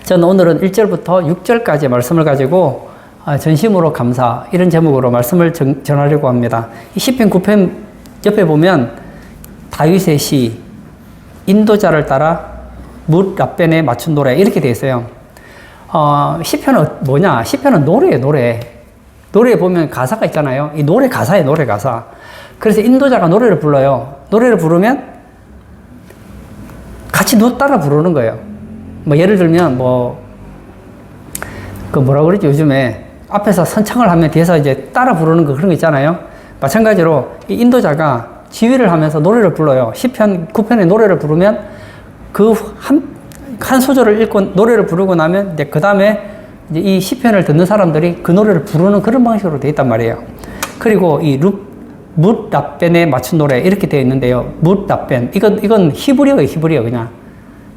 저는 오늘은 1절부터 6절까지 말씀을 가지고 전심으로 감사 이런 제목으로 말씀을 전하려고 합니다. 이 시편 9편 옆에 보면 다윗의 시 인도자를 따라 뭇 라벤에 맞춘 노래 이렇게 되어 있어요. 시편은 뭐냐? 시편은 노래예요, 노래. 노래에 보면 가사가 있잖아요. 이 노래 가사예요, 노래 가사. 그래서 인도자가 노래를 불러요. 노래를 부르면 같이 따라 부르는 거예요. 뭐 예를 들면 뭐라 그러지? 요즘에 앞에서 선창을 하면 뒤에서 이제 따라 부르는 거 그런 거 있잖아요. 마찬가지로 이 인도자가 지휘를 하면서 노래를 불러요. 시편 9편의 노래를 부르면 그 한 소절을 읽고 노래를 부르고 나면 이제 그 다음에 이제 이 시편을 듣는 사람들이 그 노래를 부르는 그런 방식으로 되어 있단 말이에요. 그리고 이 뭇 라벤에 맞춘 노래 이렇게 되어 있는데요. 뭇 라벤 이건 히브리어예요, 히브리어 그냥.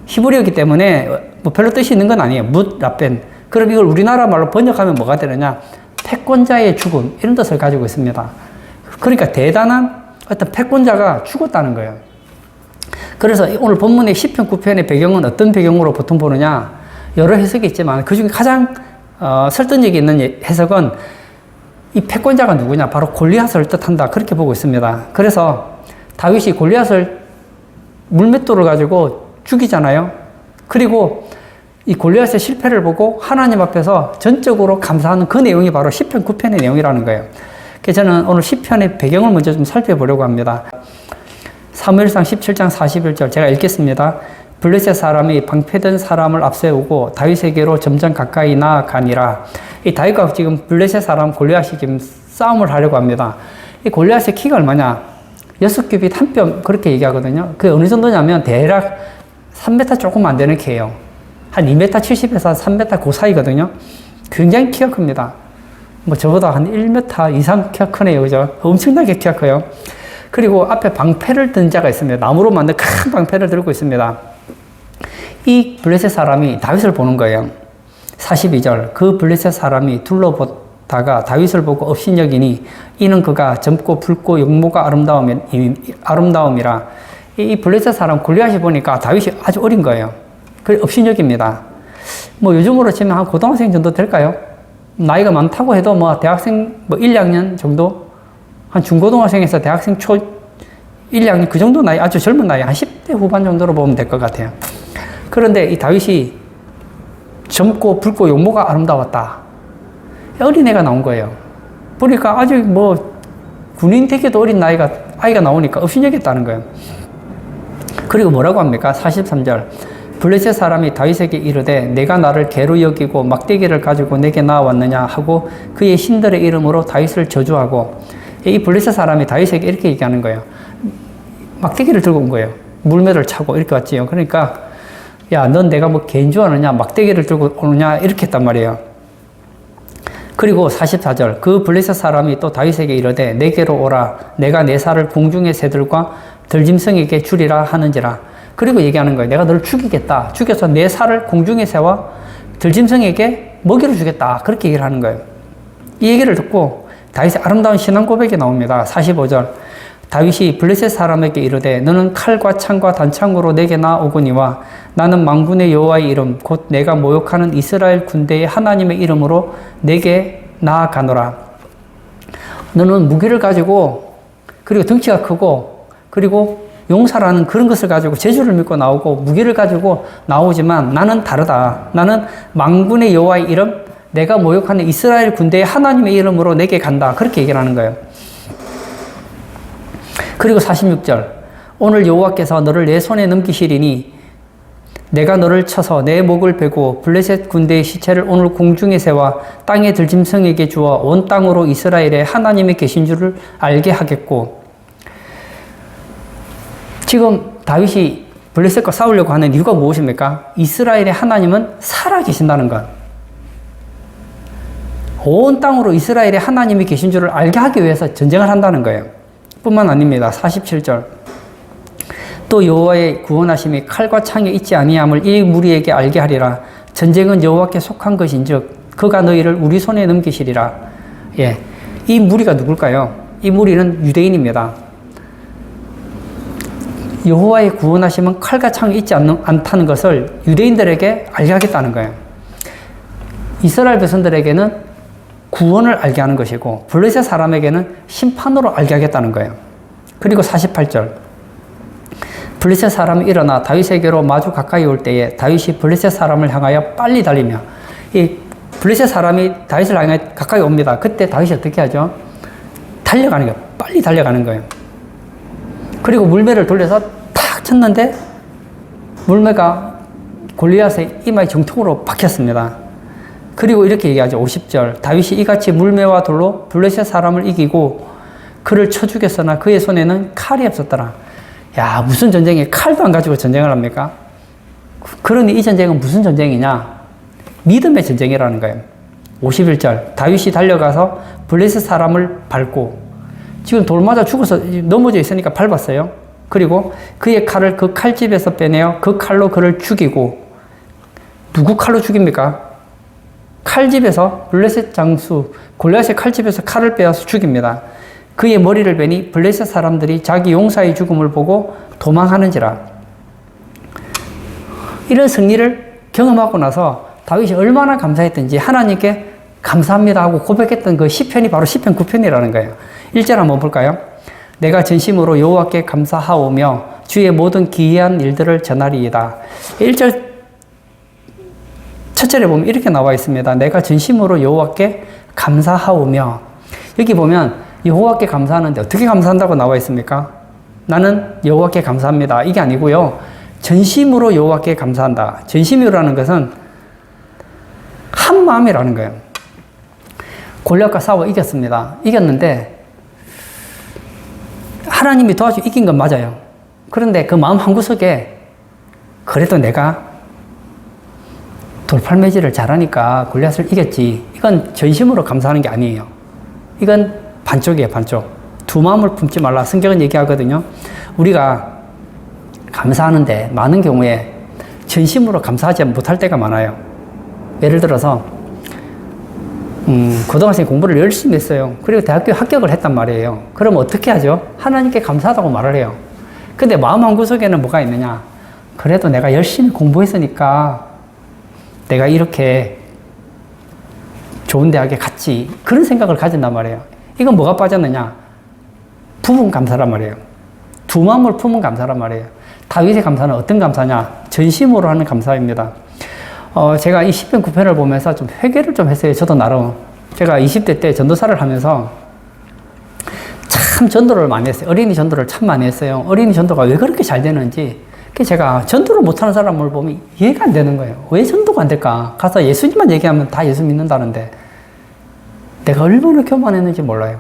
히브리어이기 때문에 뭐 별로 뜻이 있는 건 아니에요. 뭇 라벤. 그럼 이걸 우리나라 말로 번역하면 뭐가 되느냐? 패권자의 죽음 이런 뜻을 가지고 있습니다. 그러니까 대단한 어떤 패권자가 죽었다는 거예요. 그래서 오늘 본문의 시편 9편의 배경은 어떤 배경으로 보통 보느냐? 여러 해석이 있지만 그중에 가장 설득력이 있는 해석은 이 패권자가 누구냐? 바로 골리앗을 뜻한다. 그렇게 보고 있습니다. 그래서 다윗이 골리앗을 물맷돌을 가지고 죽이잖아요. 그리고 이 골리앗의 실패를 보고 하나님 앞에서 전적으로 감사하는 그 내용이 바로 시편 9편의 내용이라는 거예요. 그래서 저는 오늘 시편의 배경을 먼저 좀 살펴보려고 합니다. 사무엘상 17장 41절 제가 읽겠습니다. 블레셋 사람이 방패든 사람을 앞세우고 다윗에게로 점점 가까이 나아가니라. 이 다윗과 지금 블레셋 사람 골리앗이 지금 싸움을 하려고 합니다. 이 골리앗의 키가 얼마냐? 6규빗 한 뼘 그렇게 얘기하거든요. 그게 어느 정도냐면 대략 3m 조금 안 되는 키예요. 한 2m 70에서 3m 그 사이거든요. 굉장히 키가 큽니다. 뭐 저보다 한 1m 이상 키가 크네요. 그죠? 엄청나게 키가 커요. 그리고 앞에 방패를 든 자가 있습니다. 나무로 만든 큰 방패를 들고 있습니다. 이 블레셋 사람이 다윗을 보는 거예요. 42절 그 블레셋 사람이 둘러보다가 다윗을 보고 업신여기니 이는 그가 젊고 붉고 용모가 아름다움이라. 이 블레셋 사람 골리앗이 보니까 다윗이 아주 어린 거예요. 그 업신여깁니다. 뭐 요즘으로 치면 한 고등학생 정도 될까요? 나이가 많다고 해도 뭐 대학생 1, 2학년 정도? 한 중고등학생에서 대학생 초 1, 2학년 그 정도 나이, 아주 젊은 나이, 한 10대 후반 정도로 보면 될 것 같아요. 그런데 이 다윗이 젊고 붉고 용모가 아름다웠다. 어린애가 나온 거예요. 보니까 아직 뭐 군인 되기도 어린 아이가 나오니까 업신여겼다는 거예요. 그리고 뭐라고 합니까? 43절 블레셋 사람이 다윗에게 이르되 내가 나를 개로 여기고 막대기를 가지고 내게 나왔느냐 하고 그의 신들의 이름으로 다윗을 저주하고 이 블레셋 사람이 다윗에게 이렇게 얘기하는 거예요. 막대기를 들고 온 거예요. 물매를 차고 이렇게 왔지요. 그러니까 야, 넌 내가 뭐 개인 줄 아느냐? 막대기를 들고 오느냐? 이렇게 했단 말이에요. 그리고 44절 그 블레셋 사람이 또 다윗에게 이르되 내게로 오라. 내가 내 살을 공중의 새들과 들짐승에게 주리라 하는지라. 그리고 얘기하는 거예요. 내가 너를 죽이겠다. 죽여서 내 살을 공중의 새와 들짐승에게 먹이를 주겠다. 그렇게 얘기를 하는 거예요. 이 얘기를 듣고 다윗의 아름다운 신앙 고백이 나옵니다. 45절 다윗이 블레셋 사람에게 이르되 너는 칼과 창과 단창으로 내게 나오거니와 나는 만군의 여호와의 이름 곧 내가 모욕하는 이스라엘 군대의 하나님의 이름으로 내게 나아가노라. 너는 무기를 가지고 그리고 덩치가 크고 그리고 용사라는 그런 것을 가지고 재주를 믿고 나오고 무기를 가지고 나오지만 나는 다르다. 나는 만군의 여호와의 이름 내가 모욕하는 이스라엘 군대의 하나님의 이름으로 내게 간다. 그렇게 얘기를 하는 거예요. 그리고 46절 오늘 여호와께서 너를 내 손에 넘기시리니 내가 너를 쳐서 내 목을 베고 블레셋 군대의 시체를 오늘 공중의 새와 땅의 들짐승에게 주어 온 땅으로 이스라엘의 하나님이 계신 줄을 알게 하겠고. 지금 다윗이 블레셋과 싸우려고 하는 이유가 무엇입니까? 이스라엘의 하나님은 살아 계신다는 것. 온 땅으로 이스라엘의 하나님이 계신 줄을 알게 하기 위해서 전쟁을 한다는 거예요. 뿐만 아닙니다. 47절 또 여호와의 구원하심이 칼과 창에 있지 아니함을 이 무리에게 알게 하리라. 전쟁은 여호와께 속한 것인즉 그가 너희를 우리 손에 넘기시리라. 예, 이 무리가 누굴까요? 이 무리는 유대인입니다. 여호와의 구원하심은 칼과 창이 있지 않다는 것을 유대인들에게 알게 하겠다는 거예요. 이스라엘 백성들에게는 구원을 알게 하는 것이고 블레셋 사람에게는 심판으로 알게 하겠다는 거예요. 그리고 48절 블레셋 사람이 일어나 다윗에게로 마주 가까이 올 때에 다윗이 블레셋 사람을 향하여 빨리 달리며 이 블레셋 사람이 다윗을 향해 가까이 옵니다. 그때 다윗이 어떻게 하죠? 달려가는 거예요. 빨리 달려가는 거예요. 그리고 물매를 돌려서 탁 쳤는데 물매가 골리앗의 이마에 정통으로 박혔습니다. 그리고 이렇게 얘기하죠. 50절 다윗이 이같이 물매와 돌로 블레셋 사람을 이기고 그를 쳐 죽였으나 그의 손에는 칼이 없었더라. 야, 무슨 전쟁에 칼도 안 가지고 전쟁을 합니까? 그러니 이 전쟁은 무슨 전쟁이냐? 믿음의 전쟁이라는 거예요. 51절 다윗이 달려가서 블레셋 사람을 밟고 지금 돌 맞아 죽어서 넘어져 있으니까 밟았어요. 그리고 그의 칼을 그 칼집에서 빼내어 그 칼로 그를 죽이고 누구 칼로 죽입니까? 칼집에서 블레셋 장수 골리앗의 칼집에서 칼을 빼어서 죽입니다. 그의 머리를 베니 블레셋 사람들이 자기 용사의 죽음을 보고 도망하는지라. 이런 승리를 경험하고 나서 다윗이 얼마나 감사했던지 하나님께 감사합니다 하고 고백했던 그 시편이 바로 시편 9편이라는 거예요. 1절 한번 볼까요? 내가 전심으로 여호와께 감사하오며 주의 모든 기이한 일들을 전하리이다. 1절 첫 절에 보면 이렇게 나와 있습니다. 내가 전심으로 여호와께 감사하오며 여기 보면 여호와께 감사하는데 어떻게 감사한다고 나와 있습니까? 나는 여호와께 감사합니다. 이게 아니고요. 전심으로 여호와께 감사한다. 전심이라는 것은 한 마음이라는 거예요. 골리앗과 싸워 이겼습니다. 이겼는데 하나님이 도와주고 이긴 건 맞아요. 그런데 그 마음 한구석에 그래도 내가 돌팔매질을 잘하니까 골리앗을 이겼지. 이건 전심으로 감사하는 게 아니에요. 이건 반쪽이에요, 반쪽. 두 마음을 품지 말라. 성경은 얘기하거든요. 우리가 감사하는데 많은 경우에 전심으로 감사하지 못할 때가 많아요. 예를 들어서 고등학생 공부를 열심히 했어요. 그리고 대학교에 합격을 했단 말이에요. 그럼 어떻게 하죠? 하나님께 감사하다고 말을 해요. 근데 마음 한구석에는 뭐가 있느냐? 그래도 내가 열심히 공부했으니까 내가 이렇게 좋은 대학에 갔지. 그런 생각을 가진단 말이에요. 이건 뭐가 빠졌느냐? 부분 감사란 말이에요. 두 마음을 품은 감사란 말이에요. 다윗의 감사는 어떤 감사냐? 전심으로 하는 감사입니다. 제가 이 시편 9편을 보면서 좀 회개를 좀 했어요. 저도 나름. 제가 20대 때 전도사를 하면서 참 전도를 많이 했어요. 어린이 전도를 참 많이 했어요. 어린이 전도가 왜 그렇게 잘 되는지. 제가 전도를 못하는 사람을 보면 이해가 안 되는 거예요. 왜 전도가 안 될까? 가서 예수님만 얘기하면 다 예수 믿는다는데 내가 얼마나 교만했는지 몰라요.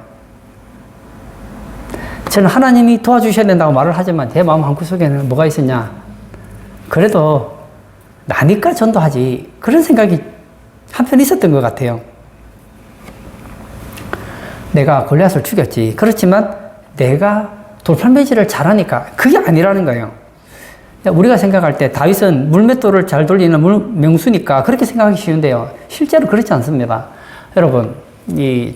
저는 하나님이 도와주셔야 된다고 말을 하지만 제 마음 한구석에는 뭐가 있었냐? 그래도 나니까 전도하지. 그런 생각이 한편 있었던 것 같아요. 내가 골리앗을 죽였지. 그렇지만 내가 돌팔매질을 잘하니까 그게 아니라는 거예요. 우리가 생각할 때 다윗은 물맷돌을 잘 돌리는 명수니까 그렇게 생각하기 쉬운데요. 실제로 그렇지 않습니다. 여러분,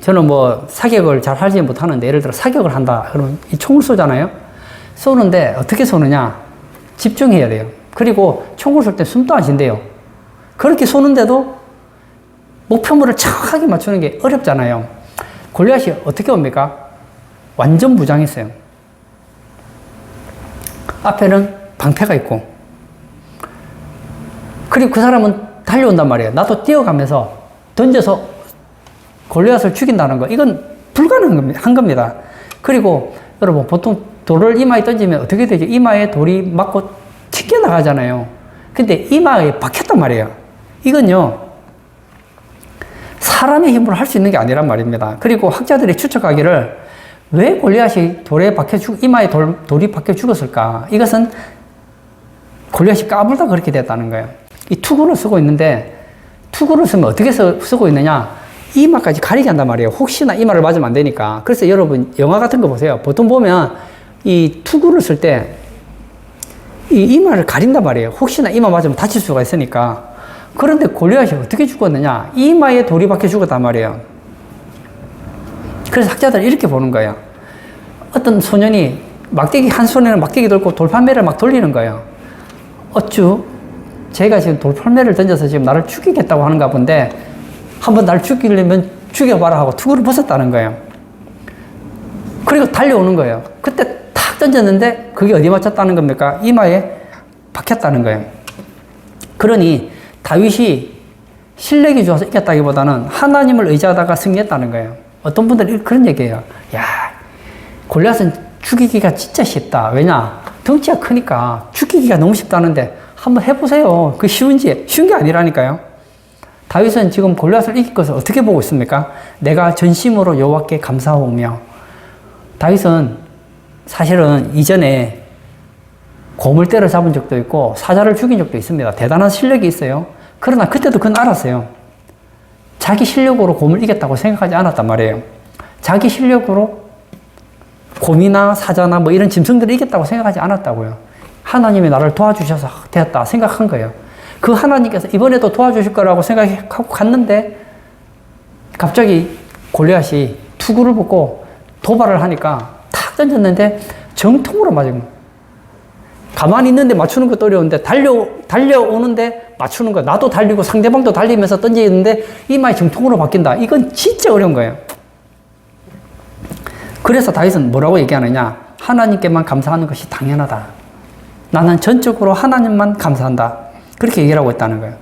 저는 뭐 사격을 잘 하지 못하는데 예를 들어 사격을 한다. 그러면 이 총을 쏘잖아요. 쏘는데 어떻게 쏘느냐? 집중해야 돼요. 그리고 총을 쏠 때 숨도 안 쉰대요. 그렇게 쏘는데도 목표물을 정확하게 맞추는 게 어렵잖아요. 골리앗이 어떻게 옵니까? 완전 무장했어요. 앞에는 방패가 있고 그리고 그 사람은 달려온단 말이에요. 나도 뛰어가면서 던져서 골리앗을 죽인다는 거 이건 불가능한 겁니다. 그리고 여러분 보통 돌을 이마에 던지면 어떻게 되죠? 이마에 돌이 맞고 튕겨나가잖아요. 근데 이마에 박혔단 말이에요. 이건요 사람의 힘으로 할 수 있는 게 아니란 말입니다. 그리고 학자들이 추측하기를 왜 골리앗이 이마에 돌이 박혀 죽었을까? 이것은 골리앗이 까불다 그렇게 됐다는 거예요. 이 투구를 쓰고 있는데 투구를 쓰면 어떻게 쓰고 있느냐? 이마까지 가리게 한단 말이에요. 혹시나 이마를 맞으면 안 되니까. 그래서 여러분 영화 같은 거 보세요. 보통 보면 이 투구를 쓸 때 이 이마를 가린단 말이에요. 혹시나 이마 맞으면 다칠 수가 있으니까. 그런데 골리앗이 어떻게 죽었느냐? 이마에 돌이 박혀 죽었단 말이에요. 그래서 학자들은 이렇게 보는 거예요. 어떤 소년이 막대기 한 손에는 막대기 들고 돌팔매를 막 돌리는 거예요. 어쭈? 제가 지금 돌팔매를 던져서 지금 나를 죽이겠다고 하는가 본데 한번 나를 죽이려면 죽여봐라 하고 투구를 벗었다는 거예요. 그리고 달려오는 거예요. 그때 탁 던졌는데 그게 어디 맞췄다는 겁니까? 이마에 박혔다는 거예요. 그러니 다윗이 실력이 좋아서 이겼다기보다는 하나님을 의지하다가 승리했다는 거예요. 어떤 분들이 그런 얘기해요. 야, 골리앗은 죽이기가 진짜 쉽다. 왜냐? 덩치가 크니까 죽이기가 너무 쉽다는데 한번 해보세요. 그게 쉬운 게 아니라니까요. 다윗은 지금 골리앗을 이길 것을 어떻게 보고 있습니까? 내가 전심으로 여호와께 감사하오며. 다윗은 사실은 이전에 고물대를 잡은 적도 있고 사자를 죽인 적도 있습니다. 대단한 실력이 있어요. 그러나 그때도 그건 알았어요. 자기 실력으로 곰을 이겼다고 생각하지 않았단 말이에요. 자기 실력으로 곰이나 사자나 뭐 이런 짐승들을 이겼다고 생각하지 않았다고요. 하나님이 나를 도와주셔서 되었다 생각한 거예요. 그 하나님께서 이번에도 도와주실 거라고 생각하고 갔는데 갑자기 골리앗이 투구를 벗고 도발을 하니까 탁 던졌는데 정통으로 맞은 거예요. 가만히 있는데 맞추는 것도 어려운데 달려오는데 맞추는 거. 나도 달리고 상대방도 달리면서 던지는데 이마에 정통으로 바뀐다. 이건 진짜 어려운 거예요. 그래서 다윗은 뭐라고 얘기하느냐? 하나님께만 감사하는 것이 당연하다. 나는 전적으로 하나님만 감사한다. 그렇게 얘기를 하고 있다는 거예요.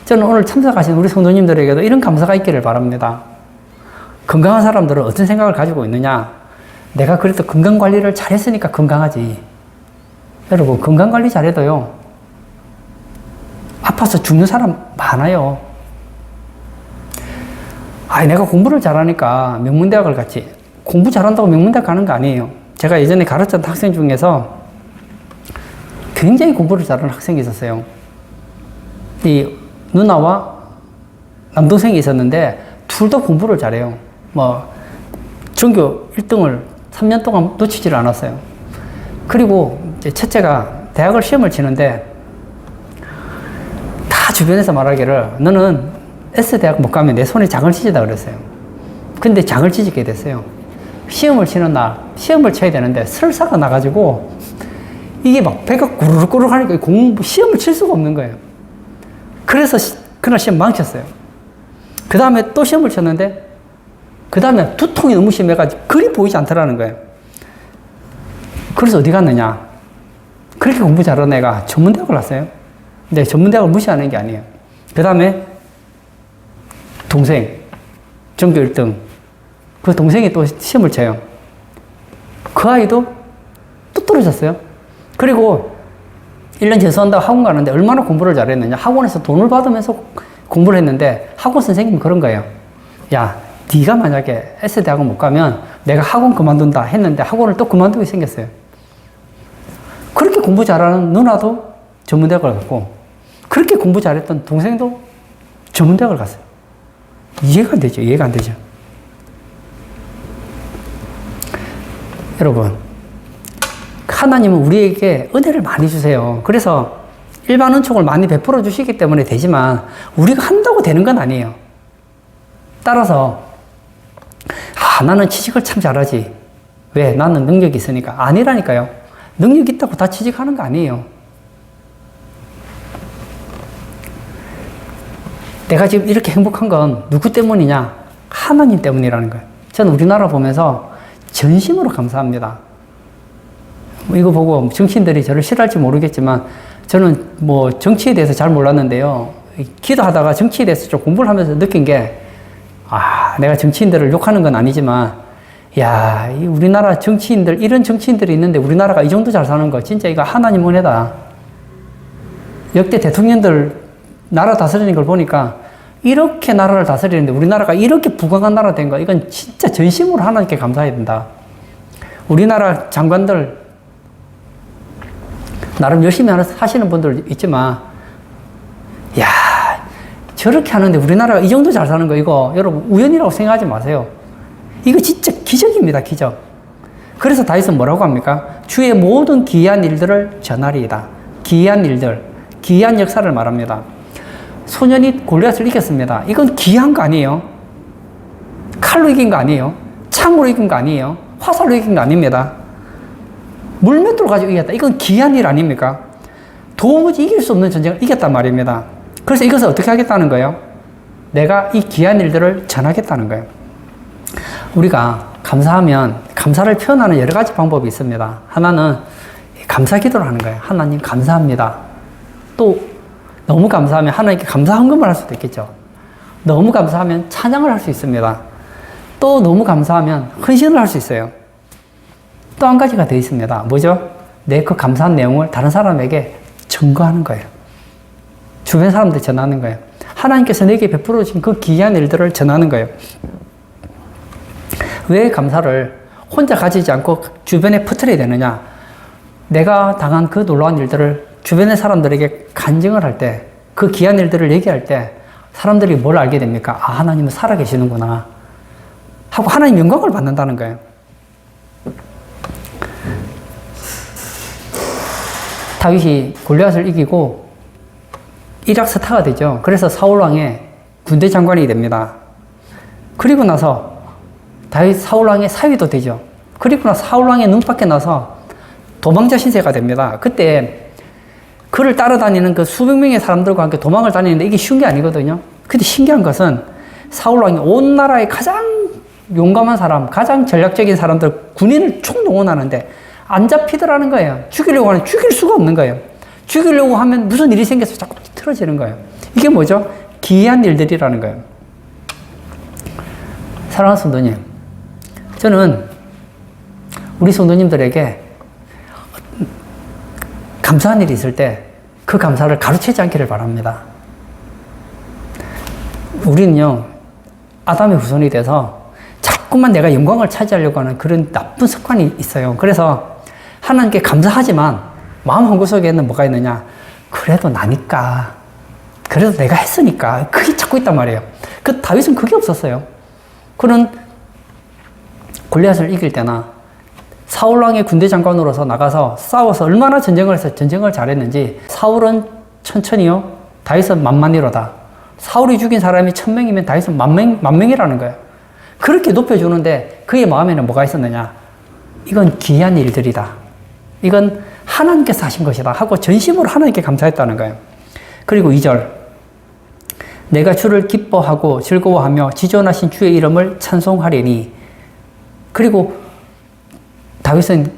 저는 오늘 참석하신 우리 성도님들에게도 이런 감사가 있기를 바랍니다. 건강한 사람들은 어떤 생각을 가지고 있느냐? 내가 그래도 건강관리를 잘했으니까 건강하지. 여러분, 건강관리 잘해도요, 아파서 죽는 사람 많아요. 내가 공부를 잘하니까 명문대학을 갔지. 공부 잘한다고 명문대학 가는 거 아니에요. 제가 예전에 가르쳤던 학생 중에서 굉장히 공부를 잘하는 학생이 있었어요. 이 누나와 남동생이 있었는데 둘 다 공부를 잘해요. 전교 1등을 3년 동안 놓치질 않았어요. 그리고 이제 첫째가 대학을 시험을 치는데 다 주변에서 말하기를 너는 S대학 못 가면 내 손에 장을 찢다 그랬어요. 근데 장을 찢게 됐어요. 시험을 치는 날 시험을 쳐야 되는데 설사가 나가지고 이게 막 배가 구르륵구르륵 하니까 시험을 칠 수가 없는 거예요. 그래서 그날 시험 망쳤어요. 그 다음에 또 시험을 쳤는데 그 다음에 두통이 너무 심해가지고 글이 보이지 않더라는 거예요. 그래서 어디 갔느냐? 그렇게 공부 잘하는 애가 전문대학을 갔어요. 근데 전문대학을 무시하는 게 아니에요. 그 다음에 동생, 전교 1등. 그 동생이 또 시험을 쳐요. 그 아이도 또 떨어졌어요. 그리고 1년 재수한다고 학원 가는데 얼마나 공부를 잘했느냐. 학원에서 돈을 받으면서 공부를 했는데 학원 선생님이 그런 거예요. 야, 네가 만약에 S대학원 못 가면 내가 학원 그만둔다 했는데 학원을 또 그만두게 생겼어요. 그렇게 공부 잘하는 누나도 전문대학을 갔고 그렇게 공부 잘했던 동생도 전문대학을 갔어요. 이해가 안 되죠. 이해가 안 되죠. 여러분, 하나님은 우리에게 은혜를 많이 주세요. 그래서 일반 은총을 많이 베풀어 주시기 때문에 되지만 우리가 한다고 되는 건 아니에요. 따라서 나는 취직을 참 잘하지. 왜? 나는 능력이 있으니까. 아니라니까요. 능력 있다고 다 취직하는 거 아니에요. 내가 지금 이렇게 행복한 건 누구 때문이냐? 하나님 때문이라는 거예요. 저는 우리나라 보면서 전심으로 감사합니다. 이거 보고 정치인들이 저를 싫어할지 모르겠지만 저는 정치에 대해서 잘 몰랐는데요. 기도하다가 정치에 대해서 좀 공부를 하면서 느낀 게 내가 정치인들을 욕하는 건 아니지만 야, 이 우리나라 정치인들, 이런 정치인들이 있는데 우리나라가 이 정도 잘 사는 거 진짜 이거 하나님 은혜다. 역대 대통령들 나라 다스리는 걸 보니까 이렇게 나라를 다스리는데 우리나라가 이렇게 부강한 나라 된 거 이건 진짜 전심으로 하나님께 감사해야 된다. 우리나라 장관들 나름 열심히 하시는 분들 있지만 야, 저렇게 하는데 우리나라가 이 정도 잘 사는 거 이거 여러분 우연이라고 생각하지 마세요. 이거 진짜 기적입니다. 기적. 그래서 다윗은 뭐라고 합니까? 주의 모든 기이한 일들을 전하리이다. 기이한 일들, 기이한 역사를 말합니다. 소년이 골리앗을 이겼습니다. 이건 기이한 거 아니에요. 칼로 이긴 거 아니에요. 창으로 이긴 거 아니에요. 화살로 이긴 거 아닙니다. 물맷돌 가지고 이겼다. 이건 기이한 일 아닙니까? 도무지 이길 수 없는 전쟁을 이겼단 말입니다. 그래서 이것을 어떻게 하겠다는 거예요? 내가 이 기이한 일들을 전하겠다는 거예요. 우리가 감사하면 감사를 표현하는 여러 가지 방법이 있습니다. 하나는 감사 기도를 하는 거예요. 하나님 감사합니다. 또 너무 감사하면 하나님께 감사 헌금을 할 수도 있겠죠. 너무 감사하면 찬양을 할 수 있습니다. 또 너무 감사하면 헌신을 할 수 있어요. 또 한 가지가 더 있습니다. 뭐죠? 내 그 감사한 내용을 다른 사람에게 증거하는 거예요. 주변 사람들 전하는 거예요. 하나님께서 내게 베풀어 주신 그 기이한 일들을 전하는 거예요. 왜 감사를 혼자 가지지 않고 주변에 퍼뜨려야 되느냐? 내가 당한 그 놀라운 일들을 주변의 사람들에게 간증을 할 때, 그 귀한 일들을 얘기할 때 사람들이 뭘 알게 됩니까? 아, 하나님은 살아계시는구나 하고 하나님 영광을 받는다는 거예요. 다윗이 골리앗을 이기고 일확스타가 되죠. 그래서 사울왕의 군대 장관이 됩니다. 그리고 나서 다윗 사울왕의 사위도 되죠. 그리고 나서 사울왕의 눈밖에 나서 도망자 신세가 됩니다. 그때 그를 따라다니는 그 수백 명의 사람들과 함께 도망을 다니는데 이게 쉬운 게 아니거든요. 근데 신기한 것은 사울왕이 온 나라의 가장 용감한 사람, 가장 전략적인 사람들, 군인을 총동원하는데 안 잡히더라는 거예요. 죽이려고 하면 죽일 수가 없는 거예요. 죽이려고 하면 무슨 일이 생겨서 자꾸 틀어지는 거예요. 이게 뭐죠? 기이한 일들이라는 거예요. 사랑하는 성도님, 저는 우리 성도님들에게 감사한 일이 있을 때 그 감사를 가로채지 않기를 바랍니다. 우리는요, 아담의 후손이 돼서 자꾸만 내가 영광을 차지하려고 하는 그런 나쁜 습관이 있어요. 그래서 하나님께 감사하지만 마음 한구석에는 뭐가 있느냐? 그래도 나니까, 그래도 내가 했으니까, 그게 자꾸 있단 말이에요. 그 다윗은 그게 없었어요. 그는 골리앗을 이길 때나 사울왕의 군대 장관으로서 나가서 싸워서 얼마나 전쟁을 해서 전쟁을 잘했는지, 사울은 천천히요, 다윗은 만만이로다. 사울이 죽인 사람이 1000명이면 다윗은 만명이라는 거예요. 그렇게 높여주는데 그의 마음에는 뭐가 있었느냐? 이건 기이한 일들이다. 이건 하나님께서 하신 것이다 하고 전심으로 하나님께 감사했다는 거예요. 그리고 2절, 내가 주를 기뻐하고 즐거워하며 지존하신 주의 이름을 찬송하리니. 그리고 다윗은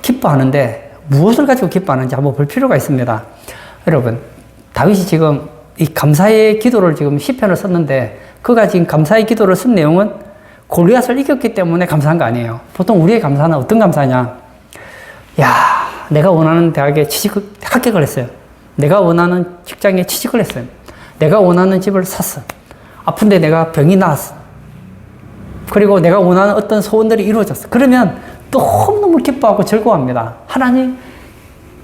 기뻐하는데 무엇을 가지고 기뻐하는지 한번 볼 필요가 있습니다. 여러분, 다윗이 지금 이 감사의 기도를 지금 시편을 썼는데, 그가 지금 감사의 기도를 쓴 내용은 골리앗을 이겼기 때문에 감사한 거 아니에요. 보통 우리의 감사는 어떤 감사냐? 야, 내가 원하는 대학에 합격을 했어요. 내가 원하는 직장에 취직을 했어요. 내가 원하는 집을 샀어. 아픈데 내가 병이 나았어. 그리고 내가 원하는 어떤 소원들이 이루어졌어. 그러면 너무너무 기뻐하고 즐거워합니다. 하나님,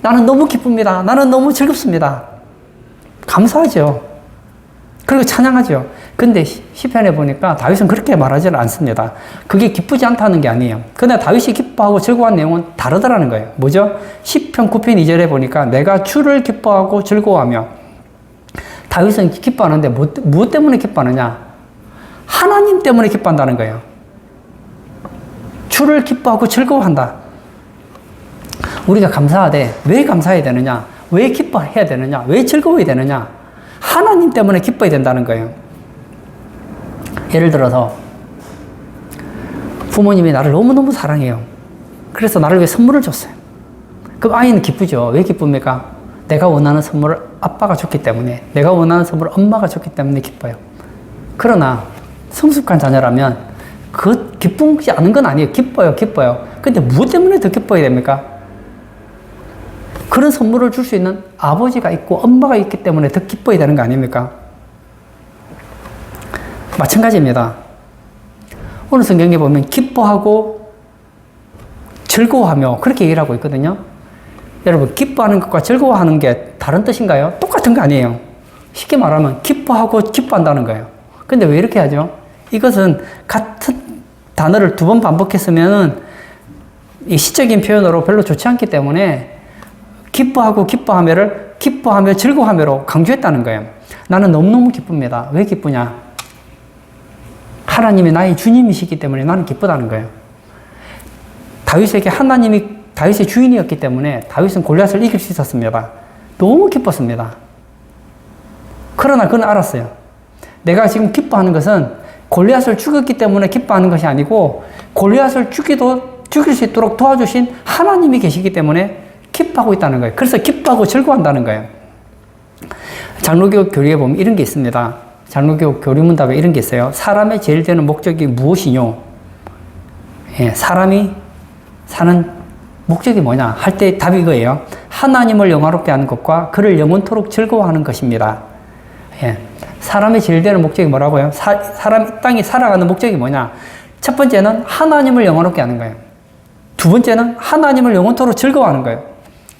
나는 너무 기쁩니다. 나는 너무 즐겁습니다. 감사하죠. 그리고 찬양하죠. 근데 시편에 보니까 다윗은 그렇게 말하지는 않습니다. 그게 기쁘지 않다는 게 아니에요. 그러나 다윗이 기뻐하고 즐거워한 내용은 다르더라는 거예요. 뭐죠? 시편 9편 2절에 보니까 내가 주를 기뻐하고 즐거워하며, 다윗은 기뻐하는데 무엇 때문에 기뻐하느냐? 하나님 때문에 기뻐한다는 거예요. 주를 기뻐하고 즐거워한다. 우리가 감사하되 왜 감사해야 되느냐? 왜 기뻐해야 되느냐? 왜 즐거워야 되느냐? 하나님 때문에 기뻐야 된다는 거예요. 예를 들어서 부모님이 나를 너무너무 사랑해요. 그래서 나를 위해 선물을 줬어요. 그럼 아이는 기쁘죠. 왜 기쁩니까? 내가 원하는 선물을 아빠가 줬기 때문에, 내가 원하는 선물을 엄마가 줬기 때문에 기뻐요. 그러나 성숙한 자녀라면 그 기쁘지 않은 건 아니에요. 기뻐요. 근데 무엇 때문에 더 기뻐야 됩니까? 그런 선물을 줄 수 있는 아버지가 있고 엄마가 있기 때문에 더 기뻐야 되는 거 아닙니까? 마찬가지입니다. 오늘 성경에 보면 기뻐하고 즐거워하며 그렇게 얘기를 하고 있거든요. 여러분, 기뻐하는 것과 즐거워하는 게 다른 뜻인가요? 똑같은 거 아니에요. 쉽게 말하면 기뻐하고 기뻐한다는 거예요. 근데 왜 이렇게 하죠? 이것은 같은 단어를 2번 반복했으면은 이 시적인 표현으로 별로 좋지 않기 때문에 기뻐하고 기뻐하며를 기뻐하며 즐거워하며로 강조했다는 거예요. 나는 너무너무 기쁩니다. 왜 기쁘냐? 하나님이 나의 주님이시기 때문에 나는 기쁘다는 거예요. 다윗이 다윗의 주인이었기 때문에 다윗은 골리앗을 이길 수 있었습니다. 너무 기뻤습니다. 그러나 그는 알았어요. 내가 지금 기뻐하는 것은 골리앗을 죽였기 때문에 기뻐하는 것이 아니고 골리앗을 죽일 수 있도록 도와주신 하나님이 계시기 때문에 기뻐하고 있다는 거예요. 그래서 기뻐하고 즐거워한다는 거예요. 장로교 교리에 보면 이런 게 있습니다. 장로교 교리문답에 이런 게 있어요. 사람의 제일 되는 목적이 무엇이뇨? 예, 사람이 사는 목적이 뭐냐? 할 때 답이 이거예요. 하나님을 영화롭게 하는 것과 그를 영원토록 즐거워하는 것입니다. 예, 사람의 제일 되는 목적이 뭐라고요? 사람 이 땅에 살아가는 목적이 뭐냐? 첫 번째는 하나님을 영화롭게 하는 거예요. 두 번째는 하나님을 영원토록 즐거워하는 거예요.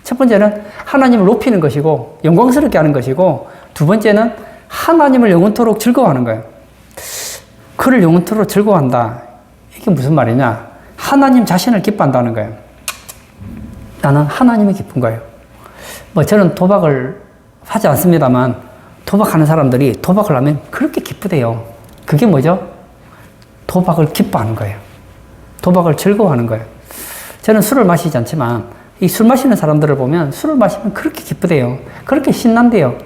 첫 번째는 하나님을 높이는 것이고 영광스럽게 하는 것이고 두 번째는 하나님을 영원토록 즐거워하는 거예요. 그를 영원토록 즐거워한다. 이게 무슨 말이냐? 하나님 자신을 기뻐한다는 거예요. 나는 하나님이 기쁜 거예요. 뭐 저는 도박을 하지 않습니다만 도박하는 사람들이 도박을 하면 그렇게 기쁘대요. 그게 뭐죠? 도박을 기뻐하는 거예요. 도박을 즐거워하는 거예요. 저는 술을 마시지 않지만 이 술 마시는 사람들을 보면 술을 마시면 그렇게 기쁘대요. 그렇게 신난대요.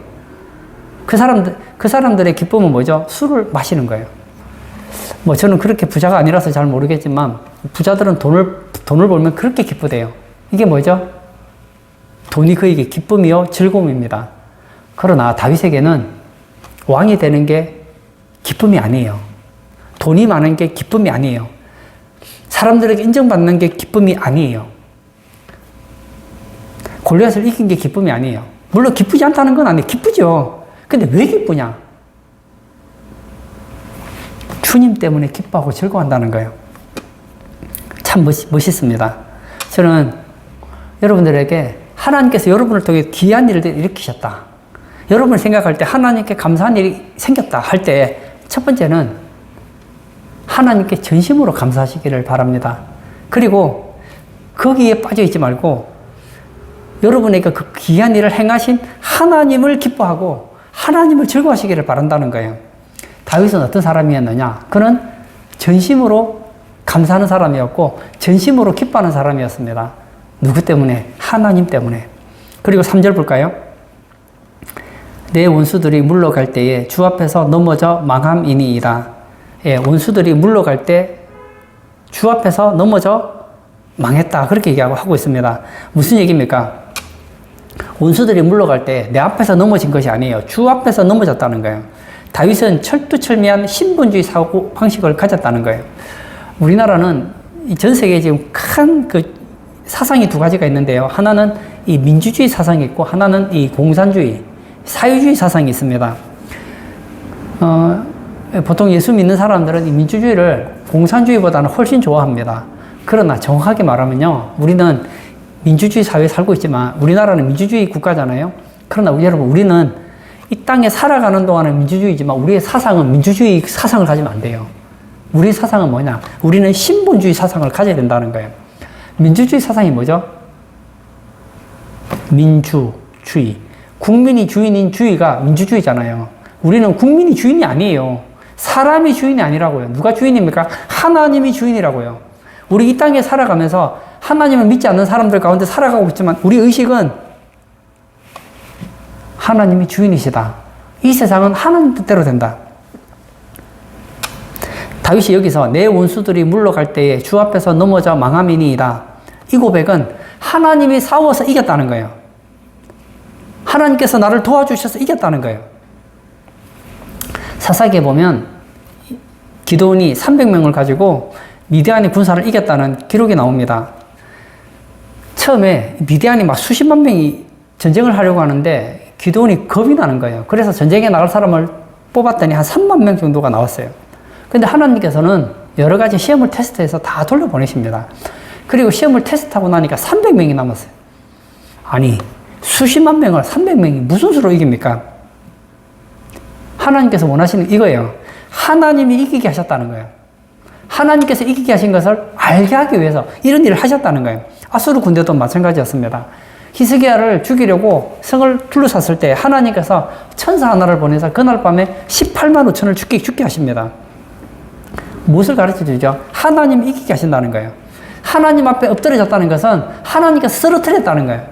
그 사람들의 기쁨은 뭐죠? 술을 마시는 거예요. 뭐 저는 그렇게 부자가 아니라서 잘 모르겠지만 부자들은 돈을 벌면 그렇게 기쁘대요. 이게 뭐죠? 돈이 그에게 기쁨이요 즐거움입니다. 그러나 다윗에게는 왕이 되는 게 기쁨이 아니에요. 돈이 많은 게 기쁨이 아니에요. 사람들에게 인정받는 게 기쁨이 아니에요. 골리앗을 이긴 게 기쁨이 아니에요. 물론 기쁘지 않다는 건 아니에요. 기쁘죠. 근데 왜 기쁘냐? 주님 때문에 기뻐하고 즐거워한다는 거예요. 참 멋있습니다. 저는 여러분들에게 하나님께서 여러분을 통해 귀한 일을 일으키셨다. 여러분을 생각할 때 하나님께 감사한 일이 생겼다 할 때 첫 번째는 하나님께 전심으로 감사하시기를 바랍니다. 그리고 거기에 빠져 있지 말고 여러분에게 그 귀한 일을 행하신 하나님을 기뻐하고 하나님을 즐거워하시기를 바란다는 거예요. 다윗은 어떤 사람이었느냐? 그는 전심으로 감사하는 사람이었고 전심으로 기뻐하는 사람이었습니다. 누구 때문에? 하나님 때문에. 그리고 3절 볼까요? 내 원수들이 물러갈 때에 주 앞에서 넘어져 망함이니이다. 예, 원수들이 물러갈 때 주 앞에서 넘어져 망했다. 그렇게 얘기하고 있습니다. 무슨 얘기입니까? 원수들이 물러갈 때 내 앞에서 넘어진 것이 아니에요. 주 앞에서 넘어졌다는 거예요. 다윗은 철두철미한 신분주의 사고 방식을 가졌다는 거예요. 우리나라는 전 세계에 지금 큰 사상이 두 가지가 있는데요. 하나는 이 민주주의 사상이 있고 하나는 이 공산주의, 사회주의 사상이 있습니다. 보통 예수 믿는 사람들은 이 민주주의를 공산주의보다는 훨씬 좋아합니다. 그러나 정확하게 말하면요. 우리는 민주주의 사회에 살고 있지만 우리나라는 민주주의 국가잖아요. 그러나 여러분 우리는 이 땅에 살아가는 동안은 민주주의지만 우리의 사상은 민주주의 사상을 가지면 안 돼요. 우리의 사상은 뭐냐? 우리는 신분주의 사상을 가져야 된다는 거예요. 민주주의 사상이 뭐죠? 민주주의. 국민이 주인인 주의가 민주주의잖아요. 우리는 국민이 주인이 아니에요. 사람이 주인이 아니라고요. 누가 주인입니까? 하나님이 주인이라고요. 우리 이 땅에 살아가면서 하나님을 믿지 않는 사람들 가운데 살아가고 있지만 우리 의식은 하나님이 주인이시다. 이 세상은 하나님 뜻대로 된다. 다윗이 여기서 내 원수들이 물러갈 때에 주 앞에서 넘어져 망함이니이다. 이 고백은 하나님이 싸워서 이겼다는 거예요. 하나님께서 나를 도와주셔서 이겼다는 거예요. 사사기에 보면 기드온이 300명을 가지고 미디안의 군사를 이겼다는 기록이 나옵니다. 처음에 미디안이 막 수십만 명이 전쟁을 하려고 하는데 기드온이 겁이 나는 거예요. 그래서 전쟁에 나갈 사람을 뽑았더니 한 3만 명 정도가 나왔어요. 근데 하나님께서는 여러 가지 시험을 테스트해서 다 돌려보내십니다. 그리고 시험을 테스트하고 나니까 300명이 남았어요. 아니, 수십만 명을 300명이 무슨 수로 이깁니까? 하나님께서 원하시는 이거예요. 하나님이 이기게 하셨다는 거예요. 하나님께서 이기게 하신 것을 알게 하기 위해서 이런 일을 하셨다는 거예요. 아수르 군대도 마찬가지였습니다. 히스기야를 죽이려고 성을 둘러쌌을 때 하나님께서 천사 하나를 보내서 그날 밤에 18만 5천을 죽게 하십니다. 무엇을 가르쳐 주죠? 하나님이 이기게 하신다는 거예요. 하나님 앞에 엎드려졌다는 것은 하나님께서 쓰러뜨렸다는 거예요.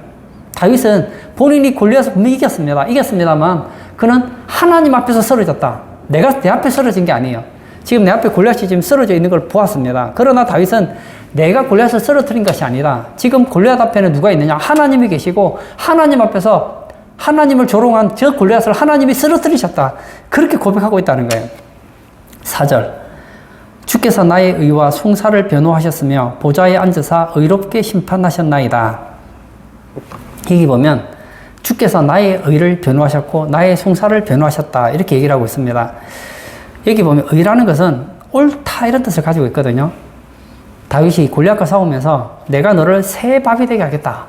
다윗은 본인이 골리앗을 분명히 이겼습니다만 그는 하나님 앞에서 쓰러졌다. 내가 내 앞에 쓰러진 게 아니에요. 지금 내 앞에 골리앗이 지금 쓰러져 있는 걸 보았습니다. 그러나 다윗은 내가 골리앗을 쓰러뜨린 것이 아니라 지금 골리앗 앞에는 누가 있느냐? 하나님이 계시고 하나님 앞에서 하나님을 조롱한 저 골리앗을 하나님이 쓰러뜨리셨다. 그렇게 고백하고 있다는 거예요. 4절 주께서 나의 의와 송사를 변호하셨으며 보좌에 앉으사 의롭게 심판하셨나이다. 여기 보면 주께서 나의 의를 변호하셨고 나의 송사를 변호하셨다. 이렇게 얘기를 하고 있습니다. 여기 보면 의라는 것은 옳다 이런 뜻을 가지고 있거든요. 다윗이 골리앗과 싸우면서 내가 너를 새 밥이 되게 하겠다.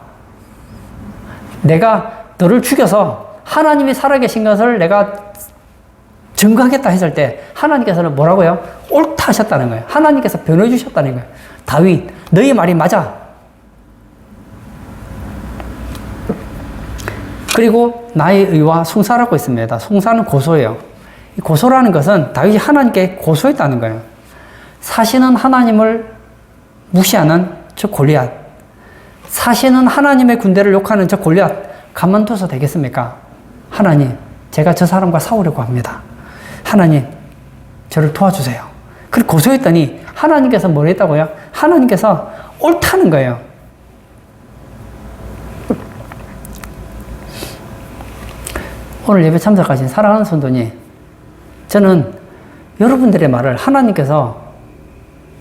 내가 너를 죽여서 하나님이 살아계신 것을 내가 증거하겠다 했을 때 하나님께서는 뭐라고요? 옳다 하셨다는 거예요. 하나님께서 변호해 주셨다는 거예요. 다윗, 너희 말이 맞아. 그리고 나의 의와 송사라고 있습니다. 송사는 고소예요. 이 고소라는 것은 다윗이 하나님께 고소했다는 거예요. 사시는 하나님을 무시하는 저 골리앗, 사시는 하나님의 군대를 욕하는 저 골리앗 가만둬서 되겠습니까? 하나님, 제가 저 사람과 싸우려고 합니다. 하나님, 저를 도와주세요. 그렇게 고소했더니 하나님께서 뭘 했다고요? 하나님께서 옳다는 거예요. 오늘 예배 참석하신 사랑하는 성도님, 저는 여러분들의 말을 하나님께서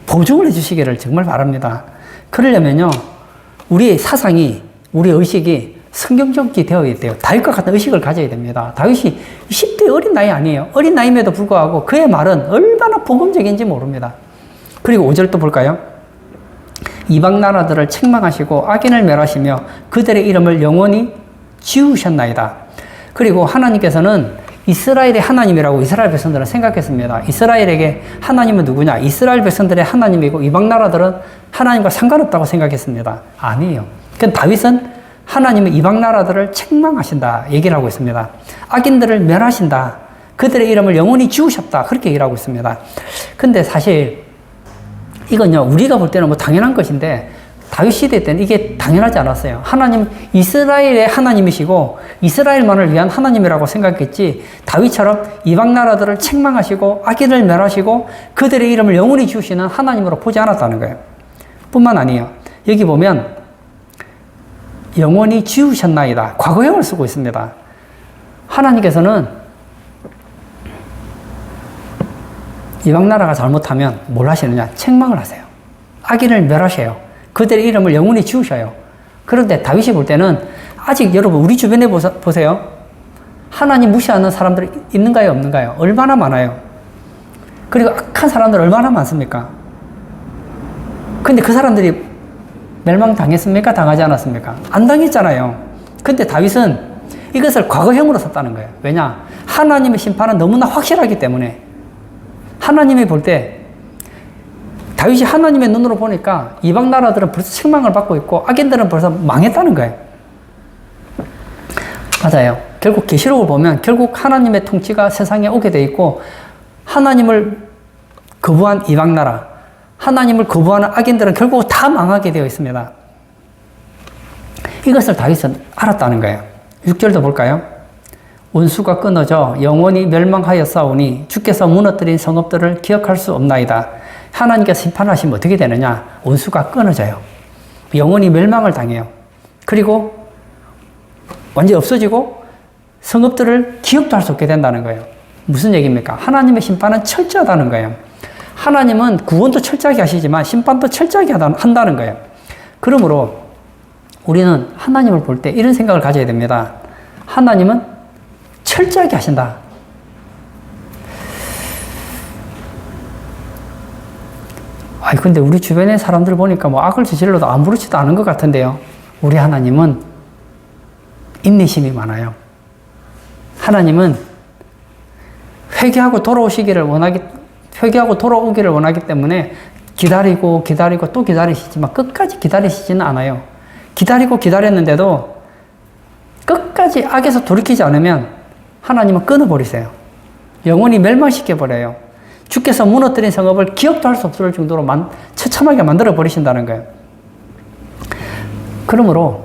보증을 해주시기를 정말 바랍니다. 그러려면요, 우리의 사상이, 우리의 의식이 성경적이 되어야 돼요. 다윗과 같은 의식을 가져야 됩니다. 다윗이 10대 어린 나이 아니에요. 어린 나이임에도 불구하고 그의 말은 얼마나 복음적인지 모릅니다. 그리고 5절 또 볼까요? 이방 나라들을 책망하시고 악인을 멸하시며 그들의 이름을 영원히 지우셨나이다. 그리고 하나님께서는 이스라엘의 하나님이라고 이스라엘 백성들은 생각했습니다. 이스라엘에게 하나님은 누구냐? 이스라엘 백성들의 하나님이고 이방 나라들은 하나님과 상관없다고 생각했습니다. 아니에요. 그 다윗은 하나님은 이방 나라들을 책망하신다 얘기를 하고 있습니다. 악인들을 멸하신다. 그들의 이름을 영원히 지우셨다. 그렇게 얘기를 하고 있습니다. 근데 사실 이건요, 우리가 볼 때는 뭐 당연한 것인데 다윗 시대 때는 이게 당연하지 않았어요. 하나님, 이스라엘의 하나님이시고 이스라엘만을 위한 하나님이라고 생각했지 다윗처럼 이방 나라들을 책망하시고 악인을 멸하시고 그들의 이름을 영원히 지우시는 하나님으로 보지 않았다는 거예요. 뿐만 아니에요. 여기 보면 영원히 지우셨나이다. 과거형을 쓰고 있습니다. 하나님께서는 이방 나라가 잘못하면 뭘 하시느냐? 책망을 하세요. 악인을 멸하셔요. 그들의 이름을 영원히 지우셔요. 그런데 다윗이 볼 때는 아직 여러분 우리 주변에 보세요. 하나님 무시하는 사람들 있는가요? 없는가요? 얼마나 많아요. 그리고 악한 사람들 얼마나 많습니까? 근데 그 사람들이 멸망당했습니까? 당하지 않았습니까? 안 당했잖아요. 근데 다윗은 이것을 과거형으로 썼다는 거예요. 왜냐? 하나님의 심판은 너무나 확실하기 때문에 하나님이 볼 때 다윗이 하나님의 눈으로 보니까 이방 나라들은 벌써 책망을 받고 있고 악인들은 벌써 망했다는 거예요. 맞아요. 결국 계시록을 보면 결국 하나님의 통치가 세상에 오게 돼 있고 하나님을 거부한 이방 나라, 하나님을 거부하는 악인들은 결국 다 망하게 되어 있습니다. 이것을 다윗은 알았다는 거예요. 6절도 볼까요? 원수가 끊어져 영원히 멸망하였사오니 주께서 무너뜨린 성읍들을 기억할 수 없나이다. 하나님께서 심판하시면 어떻게 되느냐? 원수가 끊어져요. 영원히 멸망을 당해요. 그리고 완전히 없어지고 성읍들을 기억도 할 수 없게 된다는 거예요. 무슨 얘기입니까? 하나님의 심판은 철저하다는 거예요. 하나님은 구원도 철저하게 하시지만 심판도 철저하게 한다는 거예요. 그러므로 우리는 하나님을 볼 때 이런 생각을 가져야 됩니다. 하나님은 철저하게 하신다. 아니, 근데 우리 주변의 사람들 보니까 뭐 악을 저질러도 아무렇지도 않은 것 같은데요. 우리 하나님은 인내심이 많아요. 하나님은 회개하고 돌아오기를 원하기 때문에 기다리고 또 기다리시지만 끝까지 기다리시지는 않아요. 기다렸는데도 끝까지 악에서 돌이키지 않으면 하나님은 끊어버리세요. 영원히 멸망시켜버려요. 주께서 무너뜨린 성읍을 기억도 할 수 없을 정도로 처참하게 만들어 버리신다는 거예요. 그러므로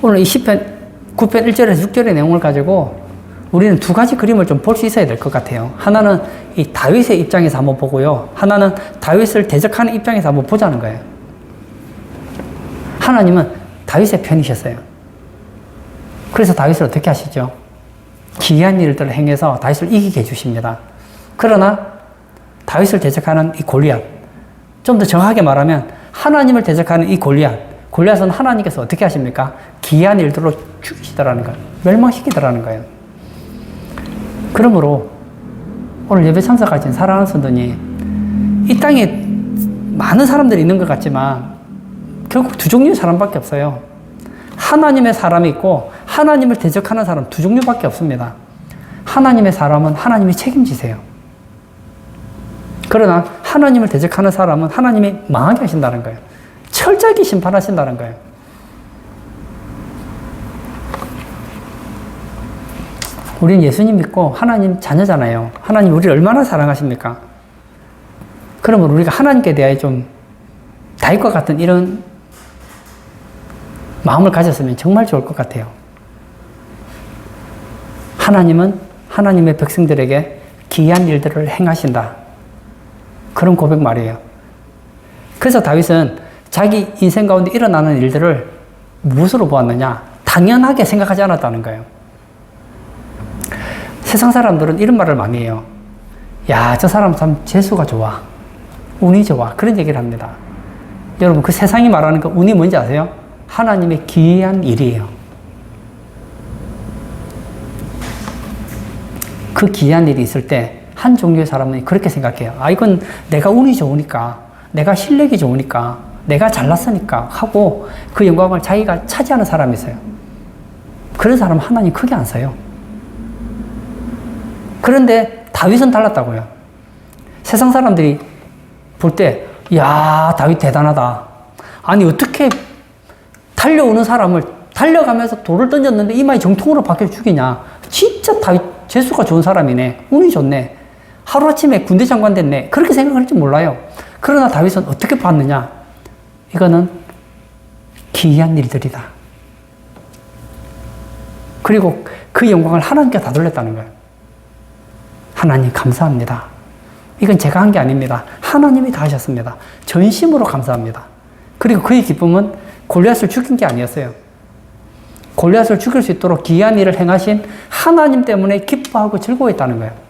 오늘 이 시편 9편 1절에서 6절의 내용을 가지고 우리는 두 가지 그림을 좀 볼 수 있어야 될 것 같아요. 하나는 이 다윗의 입장에서 한번 보고요. 하나는 다윗을 대적하는 입장에서 한번 보자는 거예요. 하나님은 다윗의 편이셨어요. 그래서 다윗을 어떻게 하시죠? 기이한 일들을 행해서 다윗을 이기게 해주십니다. 그러나 다윗을 대적하는 이 골리앗, 좀 더 정확하게 말하면 하나님을 대적하는 이 골리앗은 하나님께서 어떻게 하십니까? 기이한 일들로 죽이시더라는 거예요. 멸망시키더라는 거예요. 그러므로 오늘 예배 참석하신 사랑하는 성도님, 이 땅에 많은 사람들이 있는 것 같지만 결국 두 종류의 사람밖에 없어요. 하나님의 사람이 있고 하나님을 대적하는 사람 두 종류밖에 없습니다. 하나님의 사람은 하나님이 책임지세요. 그러나 하나님을 대적하는 사람은 하나님이 망하게 하신다는 거예요. 철저하게 심판하신다는 거예요. 우리는 예수님 믿고 하나님 자녀잖아요. 하나님 우리를 얼마나 사랑하십니까? 그러면 우리가 하나님께 대하여 좀 다윗과 같은 이런 마음을 가졌으면 정말 좋을 것 같아요. 하나님은 하나님의 백성들에게 기이한 일들을 행하신다. 그런 고백 말이에요. 그래서 다윗은 자기 인생 가운데 일어나는 일들을 무엇으로 보았느냐? 당연하게 생각하지 않았다는 거예요. 세상 사람들은 이런 말을 많이 해요. 야, 저 사람 참 재수가 좋아. 운이 좋아. 그런 얘기를 합니다. 여러분, 그 세상이 말하는 그 운이 뭔지 아세요? 하나님의 기이한 일이에요. 그 기이한 일이 있을 때 한 종류의 사람은 그렇게 생각해요. 아, 이건 내가 운이 좋으니까, 내가 실력이 좋으니까, 내가 잘났으니까 하고 그 영광을 자기가 차지하는 사람이 있어요. 그런 사람은 하나님 크게 안 써요. 그런데 다윗은 달랐다고요. 세상 사람들이 볼 때, 야, 다윗 대단하다. 아니, 어떻게 달려오는 사람을 달려가면서 돌을 던졌는데 이마에 정통으로 박혀 죽이냐. 진짜 다윗 재수가 좋은 사람이네. 운이 좋네. 하루아침에 군대 장관 됐네. 그렇게 생각할지 몰라요. 그러나 다윗은 어떻게 봤느냐. 이거는 기이한 일들이다. 그리고 그 영광을 하나님께 다 돌렸다는 거예요. 하나님 감사합니다. 이건 제가 한 게 아닙니다. 하나님이 다 하셨습니다. 전심으로 감사합니다. 그리고 그의 기쁨은 골리앗을 죽인 게 아니었어요. 골리앗을 죽일 수 있도록 기이한 일을 행하신 하나님 때문에 기뻐하고 즐거워했다는 거예요.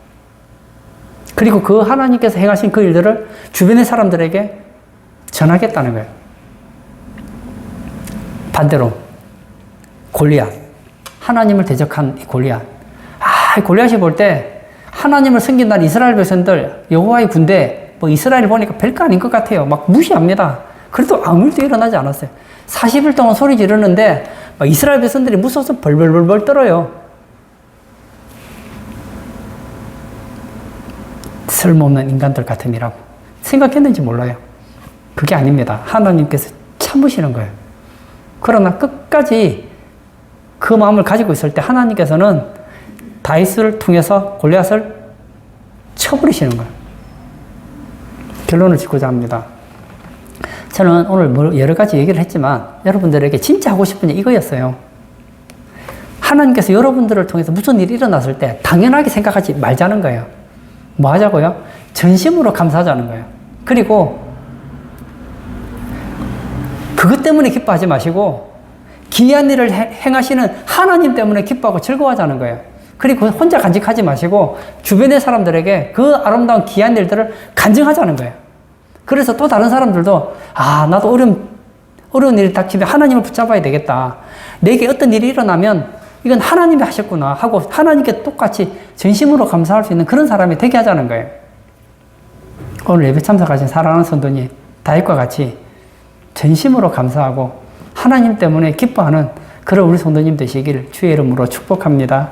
그리고 그 하나님께서 행하신 그 일들을 주변의 사람들에게 전하겠다는 거예요. 반대로 골리앗, 하나님을 대적한 이 골리앗. 아, 골리앗이 볼 때 하나님을 섬긴다는 이스라엘 백성들, 여호와의 군대, 뭐 이스라엘 보니까 별거 아닌 것 같아요. 막 무시합니다. 그래도 아무 일도 일어나지 않았어요. 40일 동안 소리 지르는데 막 이스라엘 백성들이 무서워서 벌벌벌 떨어요. 쓸모없는 인간들 같으니라고 생각했는지 몰라요. 그게 아닙니다. 하나님께서 참으시는 거예요. 그러나 끝까지 그 마음을 가지고 있을 때 하나님께서는 다윗을 통해서 골리앗을 쳐버리시는 거예요. 결론을 짓고자 합니다. 저는 오늘 여러 가지 얘기를 했지만 여러분들에게 진짜 하고 싶은 게 이거였어요. 하나님께서 여러분들을 통해서 무슨 일이 일어났을 때 당연하게 생각하지 말자는 거예요. 뭐 하자고요? 전심으로 감사하자는 거예요. 그리고 그것 때문에 기뻐하지 마시고 기이한 일을 행하시는 하나님 때문에 기뻐하고 즐거워하자는 거예요. 그리고 혼자 간직하지 마시고 주변의 사람들에게 그 아름다운 기이한 일들을 간증하자는 거예요. 그래서 또 다른 사람들도 아, 나도 어려운 일이 닥치면 하나님을 붙잡아야 되겠다. 내게 어떤 일이 일어나면 이건 하나님이 하셨구나 하고 하나님께 똑같이 전심으로 감사할 수 있는 그런 사람이 되게 하자는 거예요. 오늘 예배 참석하신 사랑하는 성도님, 다윗과 같이 전심으로 감사하고 하나님 때문에 기뻐하는 그런 우리 성도님 되시길 주의 이름으로 축복합니다.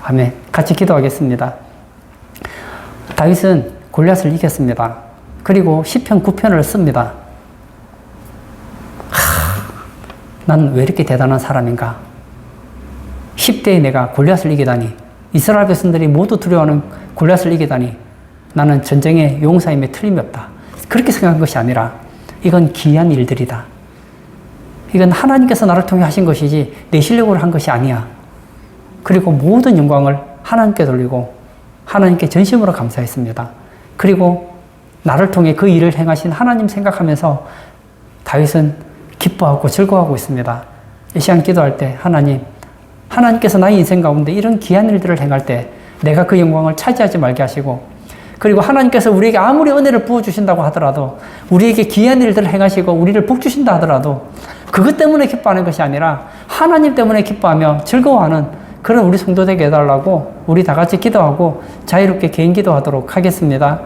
아멘. 같이 기도하겠습니다. 다윗은 골리앗을 이겼습니다. 그리고 시편 9편을 씁니다. 난 왜 이렇게 대단한 사람인가? 10대에 내가 골리앗을 이기다니, 이스라엘 백성들이 모두 두려워하는 골리앗을 이기다니, 나는 전쟁의 용사임에 틀림이 없다. 그렇게 생각한 것이 아니라 이건 기이한 일들이다. 이건 하나님께서 나를 통해 하신 것이지 내 실력으로 한 것이 아니야. 그리고 모든 영광을 하나님께 돌리고 하나님께 전심으로 감사했습니다. 그리고 나를 통해 그 일을 행하신 하나님 생각하면서 다윗은 기뻐하고 즐거워하고 있습니다. 이 시간 기도할 때 하나님께서 나의 인생 가운데 이런 귀한 일들을 행할 때 내가 그 영광을 차지하지 말게 하시고, 그리고 하나님께서 우리에게 아무리 은혜를 부어주신다고 하더라도, 우리에게 귀한 일들을 행하시고 우리를 복주신다 하더라도 그것 때문에 기뻐하는 것이 아니라 하나님 때문에 기뻐하며 즐거워하는 그런 우리 성도 되게 해달라고 우리 다 같이 기도하고 자유롭게 개인 기도하도록 하겠습니다.